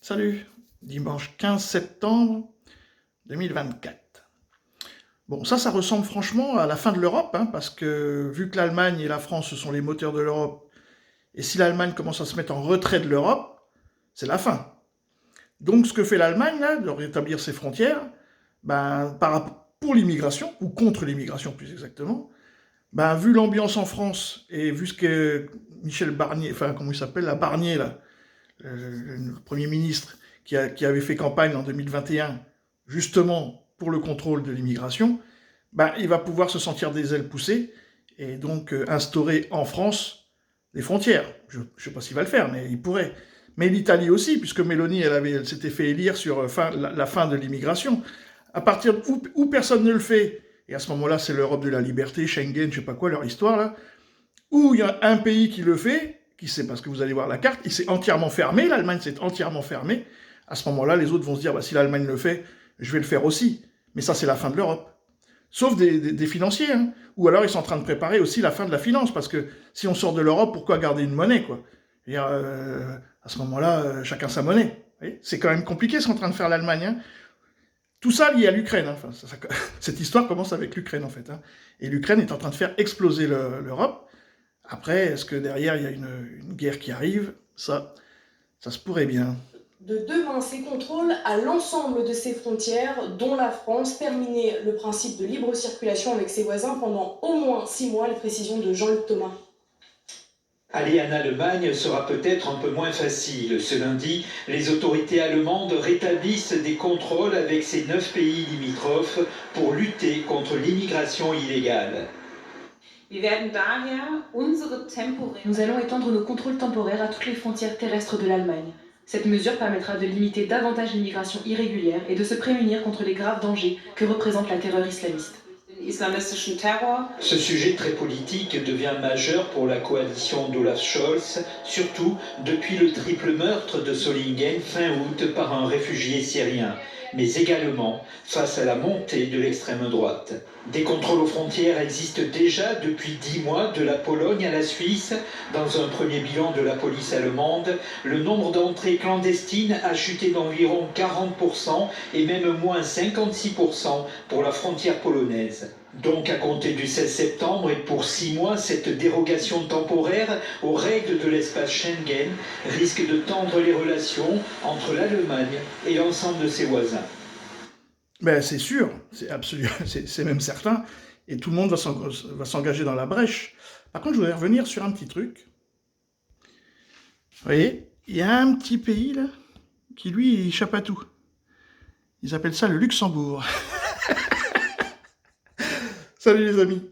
Salut, dimanche 15 septembre 2024. Bon, ça ressemble franchement à la fin de l'Europe, hein, parce que vu que l'Allemagne et la France, ce sont les moteurs de l'Europe, et si l'Allemagne commence à se mettre en retrait de l'Europe, c'est la fin. Donc ce que fait l'Allemagne, là, de rétablir ses frontières, pour l'immigration, ou contre l'immigration plus exactement, vu l'ambiance en France, et vu ce que Michel Barnier, enfin comment il s'appelle, la Barnier, là, le Premier ministre, qui avait fait campagne en 2021, justement pour le contrôle de l'immigration, il va pouvoir se sentir des ailes poussées et donc instaurer en France des frontières. Je ne sais pas s'il va le faire, mais il pourrait. Mais l'Italie aussi, puisque Mélanie, elle s'était fait élire sur la fin de l'immigration. À partir où personne ne le fait, et à ce moment-là, c'est l'Europe de la liberté, Schengen, je sais pas quoi, leur histoire, là, où il y a un pays qui le fait, qui sait, parce que vous allez voir la carte, il s'est entièrement fermé, l'Allemagne s'est entièrement fermée. À ce moment-là, les autres vont se dire, si l'Allemagne le fait, je vais le faire aussi. Mais ça, c'est la fin de l'Europe. Sauf des financiers, hein. Ou alors ils sont en train de préparer aussi la fin de la finance, parce que si on sort de l'Europe, pourquoi garder une monnaie, quoi? À ce moment-là, chacun sa monnaie. C'est quand même compliqué ce qu'est en train de faire l'Allemagne, hein. Tout ça lié à l'Ukraine. Hein. Enfin, cette histoire commence avec l'Ukraine, en fait. Hein. Et l'Ukraine est en train de faire exploser l'Europe. Après, est-ce que derrière, il y a une guerre qui arrive? Ça se pourrait bien. De demain ses contrôles à l'ensemble de ses frontières, dont la France, terminer le principe de libre circulation avec ses voisins pendant au moins 6 mois, les précisions de Jean-Luc Thomas. Aller en Allemagne sera peut-être un peu moins facile. Ce lundi, les autorités allemandes rétablissent des contrôles avec ces 9 pays limitrophes pour lutter contre l'immigration illégale. Nous allons étendre nos contrôles temporaires à toutes les frontières terrestres de l'Allemagne. Cette mesure permettra de limiter davantage l'immigration irrégulière et de se prémunir contre les graves dangers que représente la terreur islamiste. Ce sujet très politique devient majeur pour la coalition d'Olaf Scholz, surtout depuis le triple meurtre de Solingen fin août par un réfugié syrien, mais également face à la montée de l'extrême droite. Des contrôles aux frontières existent déjà depuis 10 mois, de la Pologne à la Suisse. Dans un premier bilan de la police allemande, le nombre d'entrées clandestines a chuté d'environ 40% et même moins 56% pour la frontière polonaise. Donc à compter du 16 septembre et pour 6 mois, cette dérogation temporaire aux règles de l'espace Schengen risque de tendre les relations entre l'Allemagne et l'ensemble de ses voisins. C'est sûr, c'est absolument, c'est même certain, et tout le monde va s'engager dans la brèche. Par contre, je voudrais revenir sur un petit truc. Vous voyez, il y a un petit pays, là, qui, lui, il échappe à tout. Ils appellent ça le Luxembourg. Salut les amis.